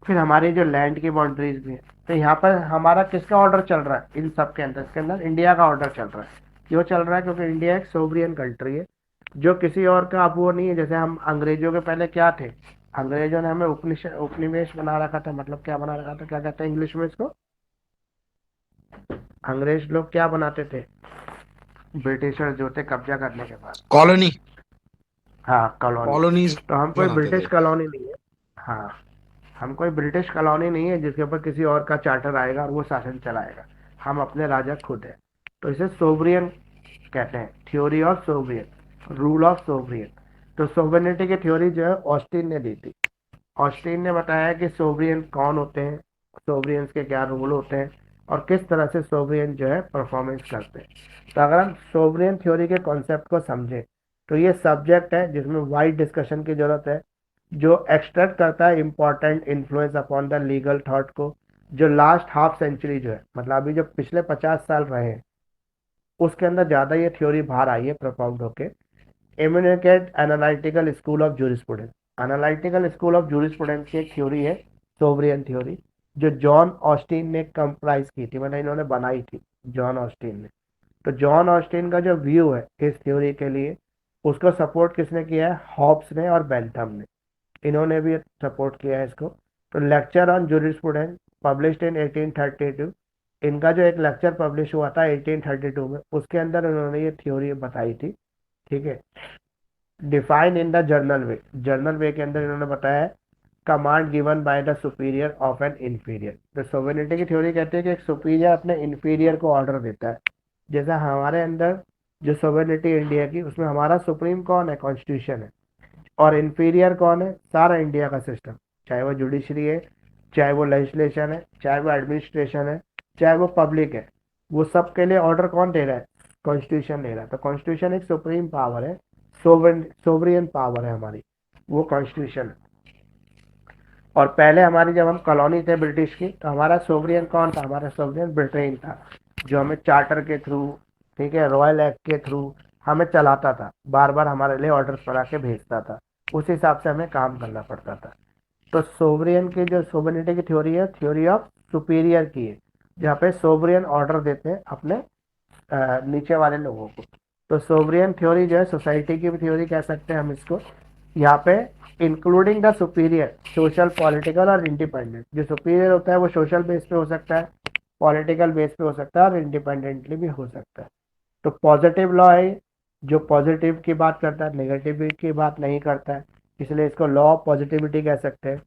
फिर हमारी जो लैंड की बाउंड्रीज भी है, तो यहाँ पर हमारा किसका ऑर्डर चल रहा है इन सब के अंदर? इसके अंदर इंडिया का ऑर्डर चल रहा है। क्यों चल रहा है? क्योंकि इंडिया एक सोवरियन कंट्री है, जो किसी और का अब वो नहीं है। जैसे हम अंग्रेजों के पहले क्या थे, अंग्रेजों ने हमें उपनिवेश बना रखा था, मतलब क्या बना रखा था, क्या कहते हैं इंग्लिश में इसको, अंग्रेज लोग क्या बनाते थे, ब्रिटिशर जो थे कब्जा करने के बाद, कॉलोनी, हाँ कॉलोनी। कॉलोनीज तो हम कोई बनाते ब्रिटिश थे। कॉलोनी नहीं है। हाँ, हम कोई ब्रिटिश कॉलोनी नहीं है जिसके ऊपर किसी और का चार्टर आएगा और वो शासन चलाएगा। हम अपने राजा खुद है। तो इसे सोवरियन कहते हैं, theory of sovereign, rule of sovereign. तो सोवरेनिटी की थ्योरी जो है ऑस्टिन ने दी थी। ऑस्टिन ने बताया कि सोवरियन कौन होते हैं, सोवरियंस के क्या रूल होते हैं, और किस तरह से सोवरियन जो है परफॉर्मेंस करते हैं। तो अगर हम सोवरियन थ्योरी के कॉन्सेप्ट को समझें तो ये सब्जेक्ट है जिसमें वाइड डिस्कशन की जरूरत है, जो एक्सट्रैक्ट करता है important influence upon the legal thought को, जो लास्ट हाफ सेंचुरी जो है, मतलब अभी जो पिछले 50 साल रहे हैं उसके अंदर ज़्यादा ये थ्योरी बाहर आई है प्रपाउंड होके। इम्यूनिकेट analytical school of jurisprudence, analytical school of jurisprudence की एक थ्योरी है सोवरियन थ्योरी, जो जॉन ऑस्टिन ने कंप्राइज की थी, मतलब इन्होंने बनाई थी जॉन ऑस्टिन ने। तो जॉन ऑस्टिन का जो व्यू है इस थ्योरी के लिए, उसको सपोर्ट किसने किया है? हॉब्स ने और बेंथम ने, इन्होंने भी सपोर्ट किया है इसको। तो lecture on jurisprudence published in 1832, इनका जो एक लेक्चर पब्लिश हुआ था 1832 में, उसके अंदर उन्होंने ये थ्योरी बताई थी, ठीक है। Define in the general way, general way के अंदर इन्होंने बताया command given by the superior of an inferior. तो सोवेनिटी की थ्योरी कहती है कि एक सुपीरियर अपने इंफीरियर को ऑर्डर देता है। जैसा हमारे अंदर जो सोवेनिटी इंडिया की, उसमें हमारा सुप्रीम कौन है? कॉन्स्टिट्यूशन है। और इंफीरियर कौन है? सारा इंडिया का सिस्टम, चाहे वो जुडिशरी है, चाहे वो लेजिस्लेशन है, चाहे वो एडमिनिस्ट्रेशन है, चाहे वो पब्लिक है, वो सब के लिए ऑर्डर कौन दे रहा है? कॉन्स्टिट्यूशन दे रहा है। तो कॉन्स्टिट्यूशन एक सुप्रीम पावर है, सोवरियन पावर है हमारी, वो कॉन्स्टिट्यूशन है। और पहले हमारी जब हम कॉलोनी थे ब्रिटिश की, तो हमारा सोवरियन कौन था? हमारा सोवरियन ब्रिटेन था, जो हमें चार्टर के थ्रू, ठीक है, रॉयल एक्ट के थ्रू हमें चलाता था, बार बार हमारे लिए ऑर्डर्स बना के भेजता था, उस हिसाब से हमें काम करना पड़ता था। तो सोवरियन की जो सोवरिनिटी की थ्योरी है, थ्योरी ऑफ सुपीरियर की है, जहाँ पे सोवरियन ऑर्डर देते हैं अपने नीचे वाले लोगों को। तो सोवरियन थ्योरी जो है सोसाइटी की भी थ्योरी कह सकते हैं हम इसको, यहाँ पे including the superior social, political और इंडिपेंडेंट। जो सुपीरियर होता है वो सोशल बेस पे हो सकता है, पॉलिटिकल बेस पे हो सकता है और इंडिपेंडेंटली भी हो सकता है। तो पॉजिटिव लॉ है जो पॉजिटिव की बात करता है, नेगेटिव की बात नहीं करता है, इसलिए इसको लॉ ऑफ पॉजिटिविटी कह सकते हैं।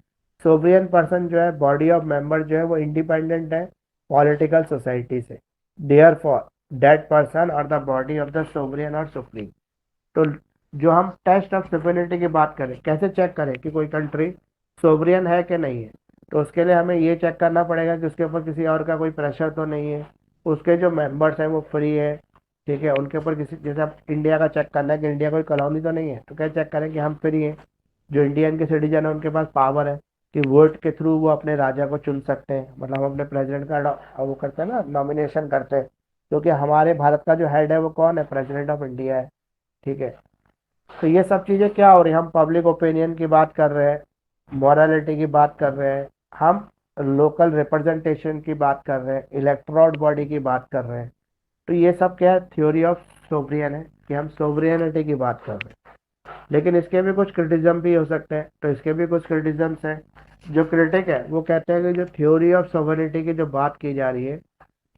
सोवरियन पर्सन जो है, बॉडी ऑफ मेंबर जो है वो इंडिपेंडेंट है पॉलिटिकल सोसाइटी से, देयर फॉर दैट पर्सन और the body of the sovereign और सुप्रीम। तो जो हम टेस्ट ऑफ सुपरियनिटी की बात करें, कैसे चेक करें कि कोई कंट्री सोवरियन है कि नहीं है, तो उसके लिए हमें ये चेक करना पड़ेगा कि उसके ऊपर किसी और का कोई प्रेशर तो नहीं है, उसके जो मेंबर्स हैं वो फ्री है, ठीक है, उनके ऊपर किसी, जैसे आप इंडिया का चेक करना है कि इंडिया कोई कॉलोनी तो नहीं है, तो क्या चेक करें कि हम फ्री हैं, जो इंडियन के सिटीजन है उनके पास पावर है कि वोट के थ्रू वो अपने राजा को चुन सकते हैं, मतलब हम अपने प्रेसिडेंट का वो करते हैं ना, नॉमिनेशन करते हैं, क्योंकि हमारे भारत का जो हेड है वो कौन है, प्रेसिडेंट ऑफ इंडिया है, ठीक है। तो ये सब चीज़ें क्या हो रही है, हम पब्लिक ओपिनियन की बात कर रहे हैं, मॉरलिटी की बात कर रहे हैं, हम लोकल रिप्रेजेंटेशन की बात कर रहे हैं, इलेक्ट्रोड बॉडी की बात कर रहे हैं। तो ये सब क्या है, थ्योरी ऑफ सोवरियन है कि हम सोवरियनिटी की बात कर रहे हैं। लेकिन इसके भी कुछ क्रिटिज्म भी हो सकते हैं, तो इसके भी कुछ क्रिटिज्म्स हैं। जो क्रिटिक है वो कहते हैं कि जो थ्योरी ऑफ सोवरिनिटी की जो बात की जा रही है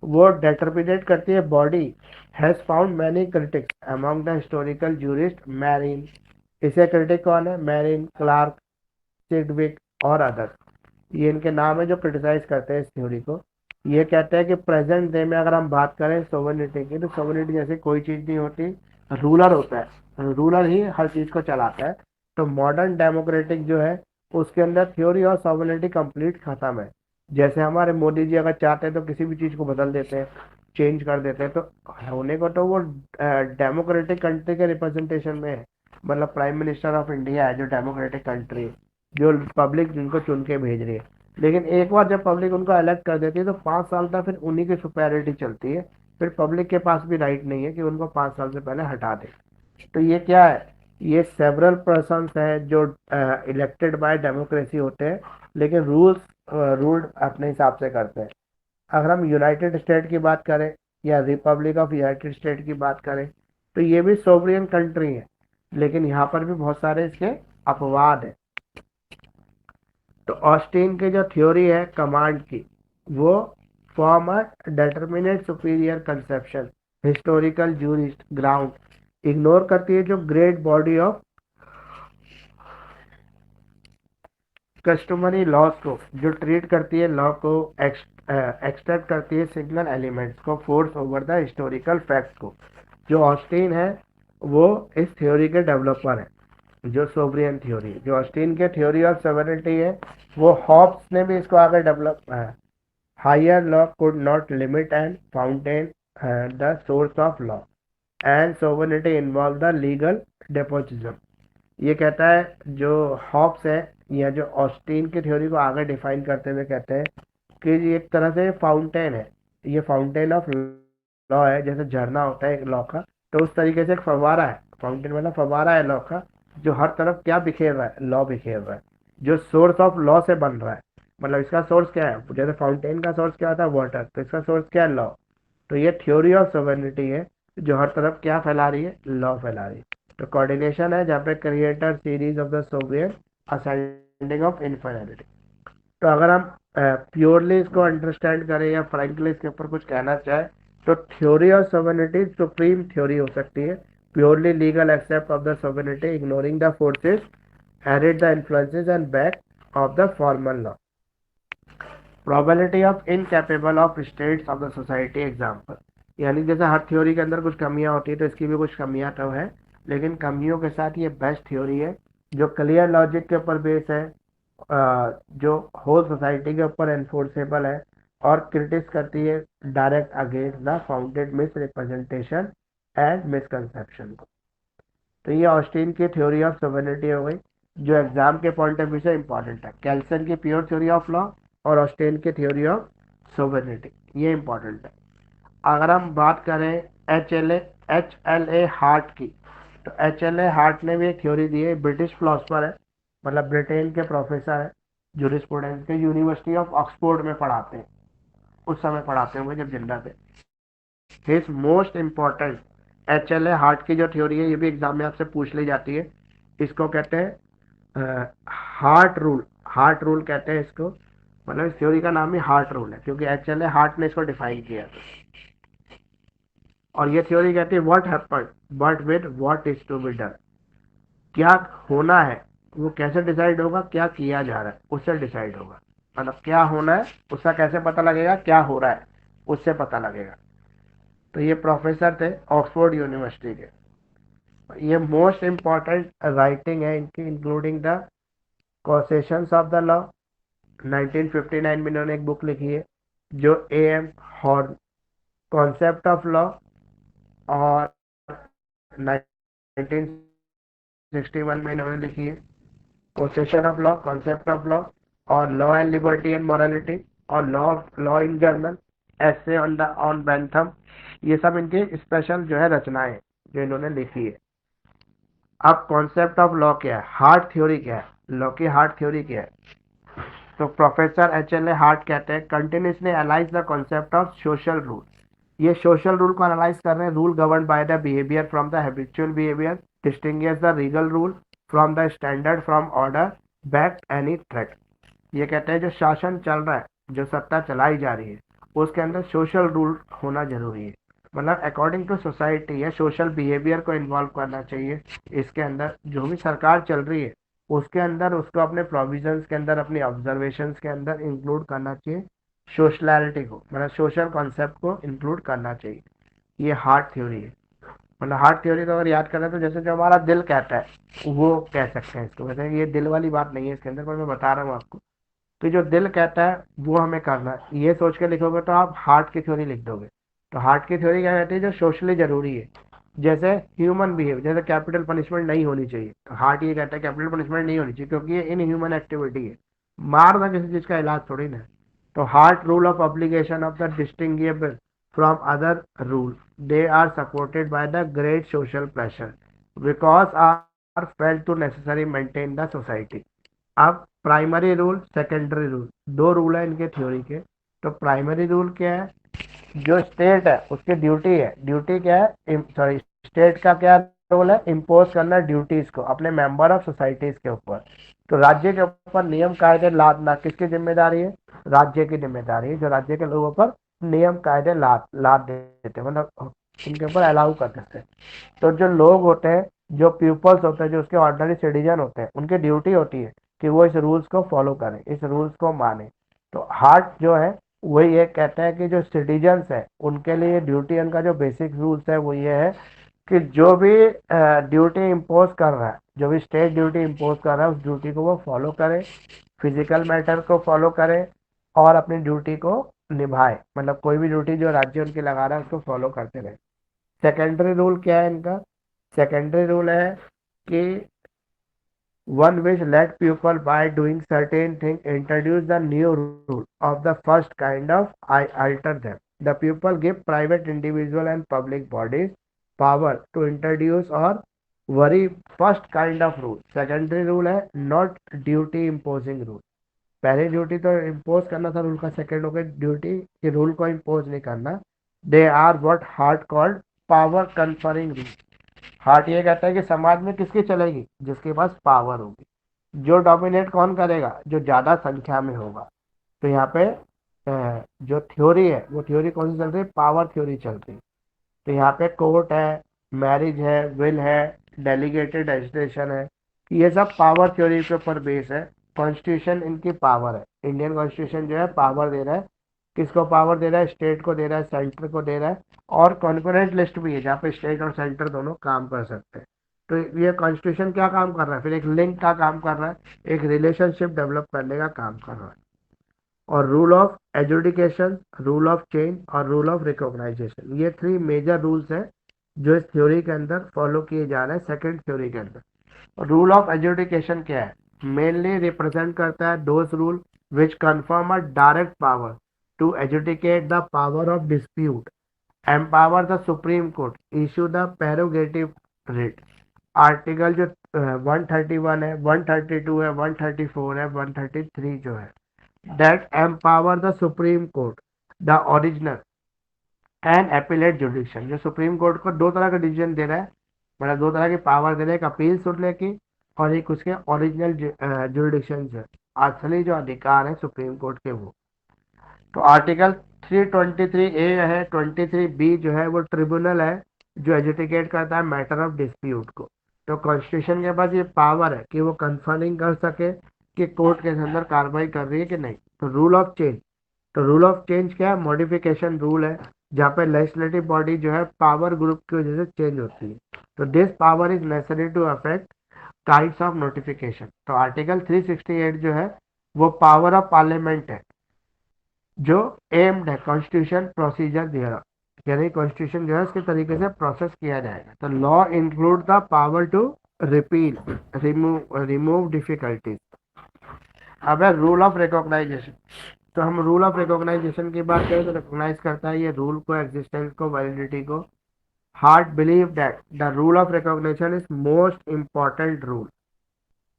वो डिटर्मिनेट करती है body has found many critics among the historical jurist marine. इसे क्रिटिक कौन है, मैरिन, क्लार्क, सिडविक और अदर्स, ये इनके नाम है जो क्रिटिसाइज करते हैं इस थ्योरी को। ये कहते हैं कि प्रेजेंट डे में अगर हम बात करें सोवरिनिटी की, तो सोवरिनिटी जैसे कोई चीज़ नहीं होती, रूलर होता है, रूलर ही हर चीज़ को चलाता है। तो मॉडर्न डेमोक्रेटिक जो है उसके अंदर थ्योरी और सोवरिनिटी कंप्लीट खत्म है। जैसे हमारे मोदी जी अगर चाहते हैं तो किसी भी चीज़ को बदल देते हैं, चेंज कर देते हैं, तो होने को तो वो डेमोक्रेटिक कंट्री के रिप्रेजेंटेशन में है, मतलब प्राइम मिनिस्टर ऑफ इंडिया है जो डेमोक्रेटिक कंट्री है, जो पब्लिक जिनको चुन के भेज रही है। लेकिन एक बार जब पब्लिक उनको इलेक्ट कर देती है तो 5 साल तक फिर उन्हीं की सुपेरिटी चलती है, फिर पब्लिक के पास भी राइट नहीं है कि उनको 5 साल से पहले हटा दे। तो ये क्या है, ये सेवरल पर्सन्स हैं जो इलेक्टेड बाय डेमोक्रेसी होते हैं, लेकिन रूल्स रूल्ड अपने हिसाब से करते हैं। अगर हम यूनाइटेड स्टेट की बात करें या रिपब्लिक ऑफ यूनाइटेड स्टेट की बात करें, तो ये भी सोवरियन कंट्री है, लेकिन यहाँ पर भी बहुत सारे इसके अपवाद हैं। तो ऑस्टिन की जो थ्योरी है कमांड की, वो form a determinate superior conception historical jurist ground ignore करती है जो great body of customary laws को, जो ट्रीट करती है लॉ को, एक्सट्रैक्ट करती है सिंगल एलिमेंट्स को force over the historical facts को। जो ऑस्टिन है वो इस थ्योरी के डेवलपर है, जो सोवरियन थ्योरी, जो ऑस्टिन के थ्योरी ऑफ सॉवरेनिटी है, वो हॉब्स ने भी इसको आगे develop, higher law could not limit and fountain the source of law and sovereignty involve the legal despotism. ये कहता है जो हॉब्स है या जो ऑस्टिन की थ्योरी को आगे डिफाइन करते हुए कहते हैं कि ये एक तरह से फाउंटेन है, ये फाउंटेन ऑफ लॉ है, जैसे झरना होता है एक लॉ का, तो उस तरीके से एक फव्वारा है, फाउंटेन मतलब फव्वारा है लॉ का, जो हर तरफ क्या बिखेर रहा है, लॉ बिखेर रहा है, जो सोर्स ऑफ लॉ से बन रहा है। मतलब इसका सोर्स क्या है, जैसे फाउंटेन का सोर्स क्या होता है, वाटर, तो इसका सोर्स क्या है, लॉ। तो ये थ्योरी ऑफ सोवरेनिटी है जो हर तरफ क्या फैला रही है, लॉ फैला रही है। तो कोऑर्डिनेशन है जहाँ पे creator series of the sovereign ascending of infinity. तो अगर हम प्योरली इसको अंडरस्टैंड करें या फ्रैंकली इसके ऊपर कुछ कहना चाहे, तो theory of sovereignty supreme theory हो सकती है, purely legal except of the sovereignty ignoring the forces edit the influences and back of the formal law. Probability of incapable of states of the society example, यानी जैसे हर थ्योरी के अंदर कुछ कमियां होती है तो इसकी भी कुछ कमियां तो है, लेकिन कमियों के साथ ये बेस्ट थ्योरी है जो क्लियर लॉजिक के ऊपर बेस है, जो होल सोसाइटी के ऊपर एनफोर्सेबल है और क्रिटिस करती है direct against the founded miss representation and misconception को। तो ये ऑस्टिन की थ्योरी ऑफ सोवरेनिटी हो गई जो एग्जाम के पॉइंट ऑफ व्यू से इंपॉर्टेंट है, कैल्सन की प्योर थ्योरी ऑफ लॉ और ऑस्टिन की थ्योरी ऑफ सोवरेनिटी, ये इंपॉर्टेंट है। अगर हम बात करें एच एल ए हार्ट की, तो एच एल ए हार्ट ने भी एक थ्योरी दी है, ब्रिटिश फिलोसफर है, मतलब ब्रिटेन के प्रोफेसर है, जूरिस्प्रूडेंस के, यूनिवर्सिटी ऑफ ऑक्सफोर्ड में पढ़ाते हैं, उस समय पढ़ाते होंगे जब जिंदा थे। His most important H L A heart की जो थ्योरी है, ये भी एग्जाम में आपसे पूछ ली जाती है। इसको कहते हैं हार्ट रूल, हार्ट रूल कहते हैं इसको, मतलब इस थ्योरी का नाम ही हार्ट रूल है, क्योंकि एक्चुअली हार्ट ने इसको डिफाइन किया था। और ये थ्योरी कहती है what happen but with what is to be done. क्या होना है वो कैसे डिसाइड होगा, क्या किया जा रहा है उससे डिसाइड होगा। मतलब क्या होना है उसका कैसे पता लगेगा, क्या हो रहा है उससे पता लगेगा। तो ये प्रोफेसर थे ऑक्सफोर्ड यूनिवर्सिटी के। ये मोस्ट इम्पॉर्टेंट राइटिंग है इनकी, including the causations of the law. 1959 में इन्होंने एक बुक लिखी है जो A M Horn, concept of law. और 1961 में इन्होंने लिखी है possession of law, concept of law, और law and liberty and morality, और law in general, essay on Bentham. ये सब इनकी स्पेशल जो है रचनाएं हैं जो इन्होंने लिखी है। अब कॉन्सेप्ट ऑफ लॉ क्या है, हार्ट थ्योरी क्या है, लॉ की हार्ट थ्योरी क्या है। तो professor H L A heart कहते हैं continuously analyse the concept of social rule. ये सोशल रूल को एनालाइज कर रहे हैं। Rule govern by the behaviour from the habitual behaviour, distinguish the legal rule from the standard from order, back any threat. ये कहते हैं जो शासन चल रहा है, जो सत्ता चलाई जा रही है, उसके अंदर सोशल रूल होना जरूरी है। मतलब अकॉर्डिंग टू सोसाइटी या सोशल बिहेवियर को इन्वॉल्व करना चाहिए। इसके अंदर जो भी सरकार चल रही है उसके अंदर उसको अपने प्रोविजंस के अंदर, अपनी ऑब्जर्वेशंस के अंदर इंक्लूड करना चाहिए। सोशलैरिटी को, मतलब सोशल कॉन्सेप्ट को इंक्लूड करना चाहिए। ये हार्ट थ्योरी है। मतलब हार्ट थ्योरी तो अगर याद करें तो जैसे जो हमारा दिल कहता है वो कह सकते हैं इसको। वैसे ये दिल वाली बात नहीं है इसके अंदर, पर मैं बता रहा हूँ आपको। तो जो दिल कहता है वो हमें करना है, ये सोच के लिखोगे तो आप हार्ट की थ्योरी लिख दोगे। तो हार्ट की थ्योरी क्या कहती है, जो सोशली जरूरी है। जैसे ह्यूमन बिहेव, जैसे कैपिटल पनिशमेंट नहीं होनी चाहिए, तो हार्ट ये कहता है कैपिटल पनिशमेंट नहीं होनी चाहिए क्योंकि ये इन ह्यूमन एक्टिविटी है। मारना किसी चीज का इलाज थोड़ी ना है। तो Hart rule of obligation of the distinguishable from other rule, they are supported by the great social pressure because are felt to necessary maintain the society. अब प्राइमरी रूल, सेकेंडरी रूल, दो रूल है इनके थ्योरी के। तो प्राइमरी रूल क्या है, जो स्टेट है उसकी ड्यूटी है। ड्यूटी क्या है, सॉरी, स्टेट का क्या रोल है, इम्पोज करना ड्यूटीज को अपने मेंबर ऑफ सोसाइटीज के ऊपर। तो राज्य के ऊपर नियम कायदे लादना किसकी जिम्मेदारी है, राज्य की जिम्मेदारी है, जो राज्य के लोगों पर नियम कायदे लाद देते, मतलब उनके ऊपर अलाउ कर देते हैं। तो जो लोग होते हैं, जो पीपल्स होते हैं, जो उसके ऑर्डिनरी सिटीजन होते हैं, उनकी ड्यूटी होती है कि वो इस रूल्स को फॉलो करें, इस रूल्स को माने। तो हार्ट जो है वही ये कहता है कि जो सिटीजन्स है उनके लिए ड्यूटी, उनका जो बेसिक रूल्स है वो ये है कि जो भी ड्यूटी इम्पोज कर रहा है, जो भी स्टेट ड्यूटी इम्पोज कर रहा है उस ड्यूटी को वो फॉलो करे, फिजिकल मैटर को फॉलो करे और अपनी ड्यूटी को निभाए। मतलब कोई भी ड्यूटी जो राज्य उनकी लगा रहा है उसको फॉलो करते रहे। सेकेंडरी रूल क्या है इनका, सेकेंडरी रूल है कि one which let people by doing certain things introduce the new rule of the first kind of I alter them. The people give private individual and public bodies power to introduce or vary first kind of rule. Secondary rule है not duty imposing rule. पहली ड्यूटी तो इम्पोज करना था रूल का, सेकंड हो गई ड्यूटी कि रूल को इम्पोज नहीं करना। They are what Hart called power conferring rule. Hart ये कहता है कि समाज में किसकी चलेगी, जिसके पास पावर होगी। जो डोमिनेट कौन करेगा, जो ज्यादा संख्या में होगा। तो यहाँ पे जो थ्योरी है वो थ्योरी कौन सी चल रही है, पावर थ्योरी चल रही है। तो यहाँ पे कोर्ट है, मैरिज है, विल है, डेलीगेटेड एजुटेशन है, ये सब पावर थ्योरी के ऊपर बेस है। कॉन्स्टिट्यूशन इनकी पावर है, इंडियन कॉन्स्टिट्यूशन जो है पावर दे रहा है। किसको पावर दे रहा है, स्टेट को दे रहा है, सेंटर को दे रहा है। और कॉन्करेंट लिस्ट भी है जहाँ पे स्टेट और सेंटर दोनों काम कर सकते हैं। तो ये कॉन्स्टिट्यूशन क्या काम कर रहा है, फिर एक लिंक का काम कर रहा है, एक रिलेशनशिप डेवलप करने का काम कर रहा है। और rule of adjudication, rule of change और रूल ऑफ रिकॉग्नाइजेशन, ये थ्री मेजर रूल्स हैं जो इस थ्योरी के अंदर फॉलो किए जा रहे हैं सेकंड थ्योरी के अंदर। रूल ऑफ एजुडिकेशन क्या है, मेनली रिप्रेजेंट करता है those rule which confirm a direct power to adjudicate the power of dispute, empower the supreme court, issue the prerogative writ. Article जो 131 है, 132 है, 134 है, 133 जो है, that empower the Supreme Court, the original and appellate jurisdiction। जो सुप्रीम कोर्ट को दो तरह का डिसीजन दे रहा है, मतलब दो तरह की पावर दे रहा है, एक अपील सुनने की और एक उसके ओरिजिनल जुरिडिक्शन है। असली जो अधिकार है सुप्रीम कोर्ट के वो। तो आर्टिकल 323A है, 23B जो है वो ट्रिब्यूनल है जो एजुकेट करता है मैटर ऑफ डिस्प्यूट को। तो कॉन्स्टिट्यूशन के पास ये पावर है कि वो कंफर्मिंग कर सके कि कोर्ट के अंदर कार्रवाई कर रही है कि नहीं। तो रूल ऑफ चेंज, तो रूल ऑफ चेंज क्या है, मॉडिफिकेशन रूल है जहाँ पे लेजिस्लेटिव बॉडी जो है पावर ग्रुप की वजह से चेंज होती है। तो this power is necessary to affect kinds of notification. तो आर्टिकल 368 जो है वो पावर ऑफ पार्लियामेंट है जो एम्ड है कॉन्स्टिट्यूशन प्रोसीजर दिया, यानी कॉन्स्टिट्यूशन जो है उसके तरीके से प्रोसेस किया जाएगा। तो law include the power to repeal, remove difficulties. अब है रूल ऑफ रिकॉग्नाइजेशन। तो हम रूल ऑफ रिकॉग्नाइजेशन की बात करें तो रिकॉग्नाइज करता है ये रूल को, एग्जिस्टेंस को, वैलिडिटी को। Hart believe that the rule of recognition is most important rule.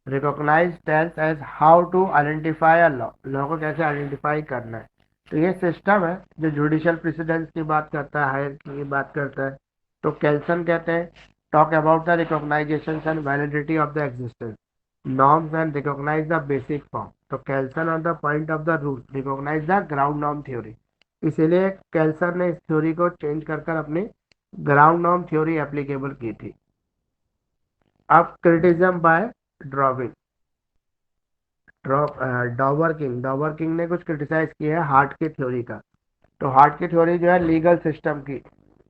Recognise tells as how to identify a law, law को कैसे आइडेंटिफाई करना है। तो ये सिस्टम है जो जुडिशियल प्रेसिडेंस की बात करता है, हायर की बात करता है। तो केल्सन कहते हैं talk about the recognisation and validity of the existence norms and recognise the basic form. तो Kelsen on the point of the rule recognise the ground norm theory. इसीलिए केल्सन ने इस थ्योरी को चेंज कर अपनी ग्राउंड नॉर्म थ्योरी एप्लीकेबल की थी। अब क्रिटिसिज्म बाय ड्रॉविन, डॉवर किंग ने कुछ क्रिटिसाइज किया है हार्ट की थ्योरी का। तो हार्ट की थ्योरी जो है लीगल सिस्टम की,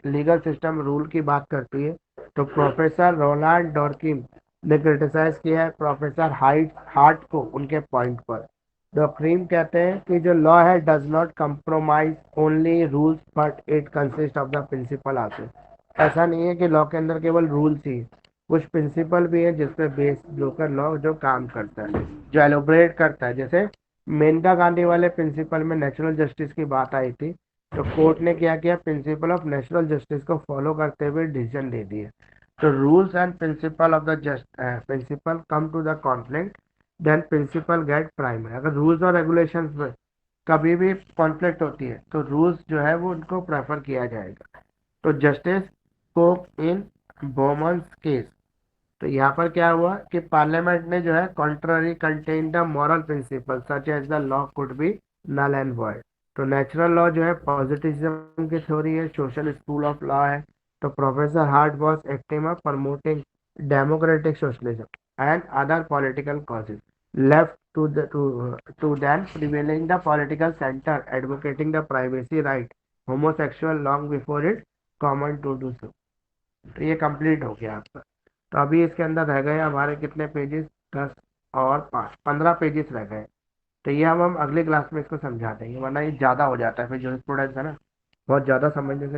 लीगल सिस्टम रूल की बात करती है। तो प्रोफेसर रोलांड डॉर्किन ने क्रिटिसाइज किया है प्रोफेसर हार्ट को उनके पॉइंट पर। डॉक्रीम कहते हैं कि जो लॉ है does not compromise only rules but it consist of the principle also. ऐसा नहीं है कि लॉ के अंदर केवल रूल्स ही, कुछ प्रिंसिपल भी है जिसपे बेस ब्रोकर लॉ जो काम करता है, जो एलोबरेट करता है। जैसे मेनका गांधी वाले प्रिंसिपल में नेचुरल जस्टिस की बात आई थी, तो कोर्ट ने क्या किया, प्रिंसिपल ऑफ नेचुरल जस्टिस को फॉलो करते हुए डिसीजन दे दिए। तो rules and principle of the just principle come to the conflict then principle get primary. अगर रूल्स और रेगुलेशंस में कभी भी कॉन्फ्लिक्ट होती है तो रूल्स जो है वो उनको प्रेफर किया जाएगा। तो जस्टिस को इन बोमन्स केस, तो यहाँ पर क्या हुआ कि पार्लियामेंट ने जो है contrary contain the moral principle such as the law could be null and void. तो नेचुरल लॉ जो है पॉजिटिविज्म की थ्योरी है, सोशल स्कूल ऑफ लॉ है। तो professor heart was active promoting democratic socialism and other political causes left to then prevailing the political center advocating the privacy right homosexual long before it common to do so। तो ये कंप्लीट हो गया आपका। तो अभी इसके अंदर रह गए हमारे कितने पेजेस, 10 और 5, 15 पेजेस रह गए। तो ये हम अगली क्लास में इसको समझा देंगे, वरना ये ज़्यादा हो जाता है फिर जो स्टूडेंट्स है ना बहुत ज़्यादा समझने से